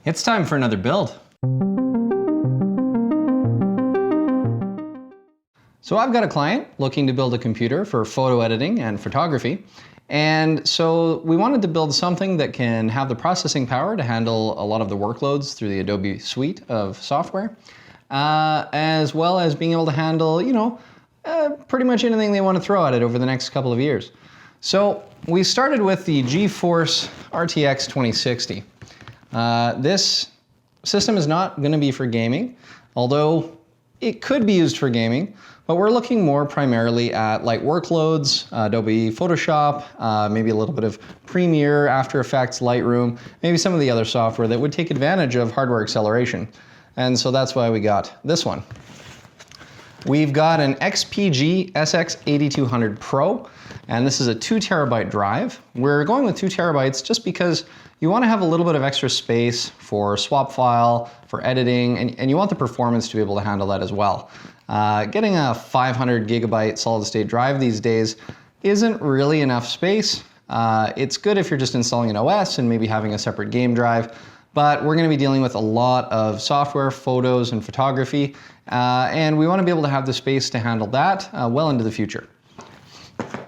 It's time for another build. So I've got a client looking to build a computer for photo editing and photography. And so we wanted to build something that can have the processing power to handle a lot of the workloads through the Adobe suite of software, as well as being able to handle, pretty much anything they want to throw at it over the next couple of years. So we started with the Geforce Rtx 2060. This system is not going to be for gaming, although it could be used for gaming, but we're looking more primarily at light workloads, Adobe Photoshop, maybe a little bit of Premiere, After Effects, Lightroom, maybe some of the other software that would take advantage of hardware acceleration. And so that's why we got this one. We've got an XPG SX8200 Pro, and this is a 2 terabyte drive. We're going with 2 terabytes just because you want to have a little bit of extra space for swap file, for editing, and you want the performance to be able to handle that as well. Getting a 500 gigabyte solid state drive these days isn't really enough space. It's good if you're just installing an OS and maybe having a separate game drive, but we're going to be dealing with a lot of software, photos, and photography, and we want to be able to have the space to handle that well into the future.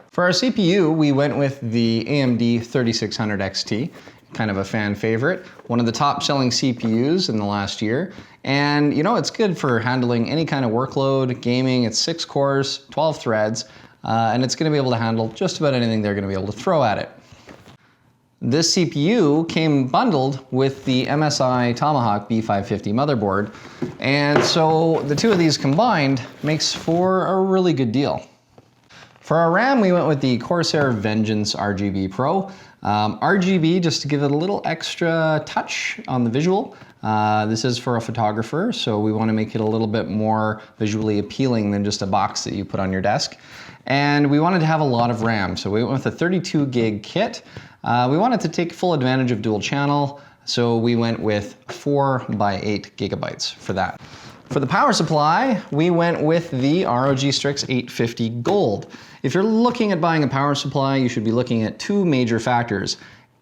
For our CPU, we went with the AMD 3600 XT, kind of a fan favorite, one of the top selling CPUs in the last year. And it's good for handling any kind of workload, gaming. It's 6 cores, 12 threads, and it's going to be able to handle just about anything they're going to be able to throw at it. This CPU came bundled with the MSI Tomahawk B550 motherboard, and so the two of these combined makes for a really good deal. For our RAM, we went with the Corsair Vengeance RGB Pro. RGB, just to give it a little extra touch on the visual. This is for a photographer, so we want to make it a little bit more visually appealing than just a box that you put on your desk. And we wanted to have a lot of RAM, so we went with a 32 gig kit. We wanted to take full advantage of dual channel, so we went with 4 by 8 gigabytes for that. For the power supply, we went with the ROG Strix 850 Gold. If you're looking at buying a power supply, you should be looking at 2 major factors.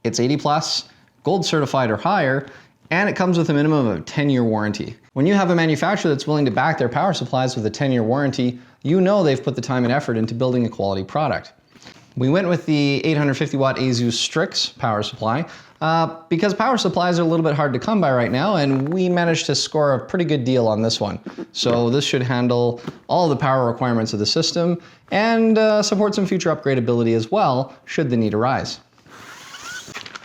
It's 80 plus, gold certified or higher, and it comes with a minimum of a 10-year warranty. When you have a manufacturer that's willing to back their power supplies with a 10-year warranty, you know they've put the time and effort into building a quality product. We went with the 850 watt ASUS Strix power supply because power supplies are a little bit hard to come by right now, and we managed to score a pretty good deal on this one. So this should handle all the power requirements of the system and support some future upgradability as well, should the need arise.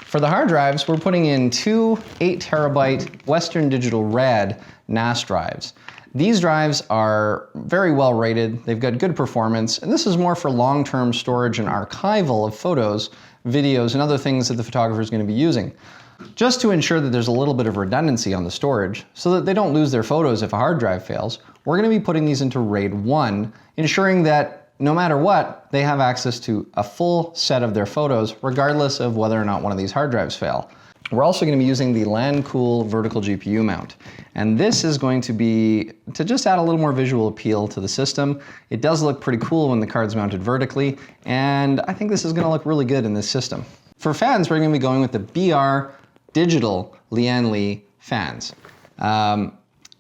For the hard drives, we're putting in 2 8 terabyte Western Digital Red NAS drives. These drives are very well rated, they've got good performance, and this is more for long-term storage and archival of photos, videos, and other things that the photographer is going to be using. Just to ensure that there's a little bit of redundancy on the storage, so that they don't lose their photos if a hard drive fails, we're going to be putting these into RAID 1, ensuring that no matter what, they have access to a full set of their photos, regardless of whether or not one of these hard drives fail. We're also going to be using the Lancool vertical GPU mount. And this is going to be to just add a little more visual appeal to the system. It does look pretty cool when the card's mounted vertically, and I think this is going to look really good in this system. For fans, we're going to be going with the BR Digital Lian-Li fans.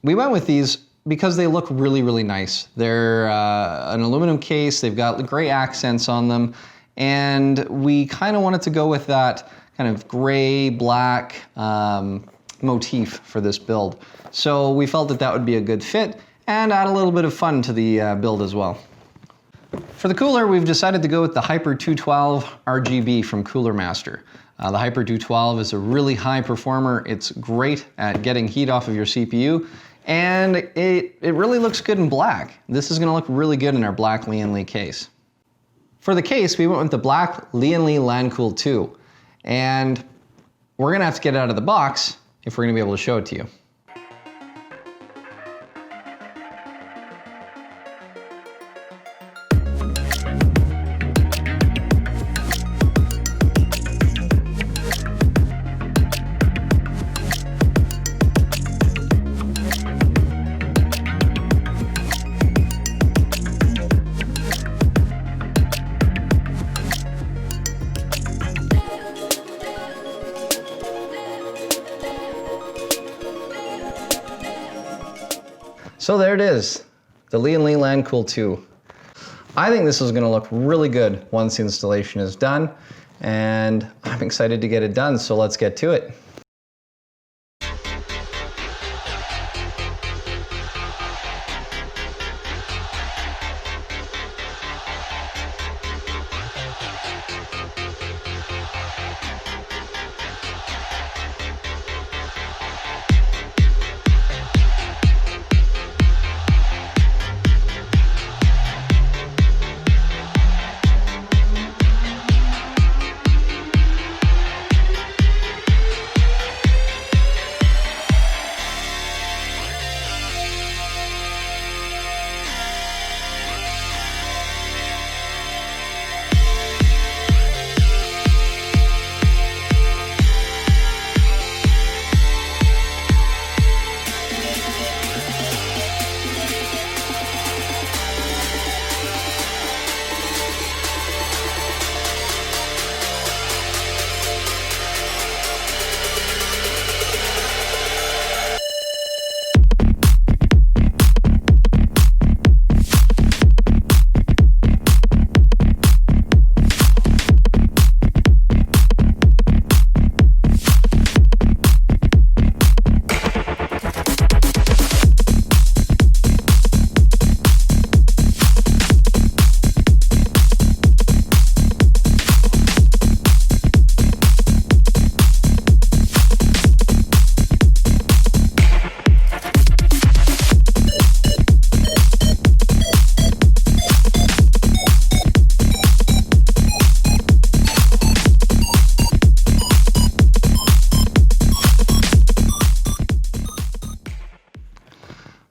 We went with these because they look really, really nice. They're an aluminum case, they've got great accents on them, and we kind of wanted to go with that kind of gray, black motif for this build. So we felt that that would be a good fit and add a little bit of fun to the build as well. For the cooler, we've decided to go with the Hyper 212 RGB from Cooler Master. The Hyper 212 is a really high performer. It's great at getting heat off of your CPU, and it really looks good in black. This is going to look really good in our black Lian-Li case. For the case, we went with the black Lian-Li Lancool 2. And we're going to have to get it out of the box if we're going to be able to show it to you. So there it is, the Lian-Li Lancool 2. I think this is gonna look really good once the installation is done, and I'm excited to get it done, so let's get to it.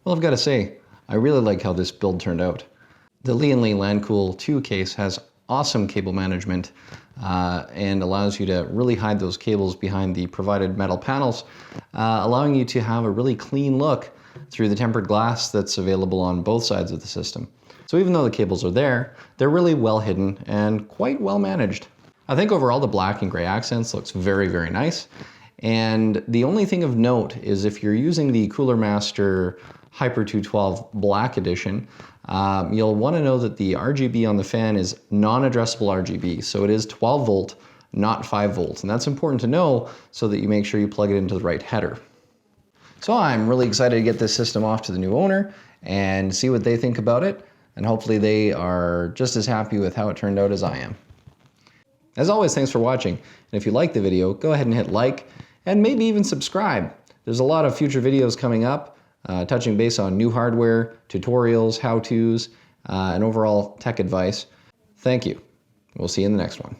Well, I've got to say, I really like how this build turned out. The Lian-Li Lancool 2 case has awesome cable management and allows you to really hide those cables behind the provided metal panels, allowing you to have a really clean look through the tempered glass that's available on both sides of the system. So even though the cables are there, they're really well hidden and quite well managed. I think overall the black and gray accents looks very, very nice. And the only thing of note is if you're using the Cooler Master Hyper 212 Black Edition, you'll want to know that the RGB on the fan is non-addressable RGB, so it is 12 volt, not 5 volts, and that's important to know so that you make sure you plug it into the right header. So I'm really excited to get this system off to the new owner and see what they think about it, and hopefully they are just as happy with how it turned out as I am. As always, thanks for watching, and if you liked the video, go ahead and hit like, and maybe even subscribe. There's a lot of future videos coming up, touching base on new hardware, tutorials, how-tos, and overall tech advice. Thank you. We'll see you in the next one.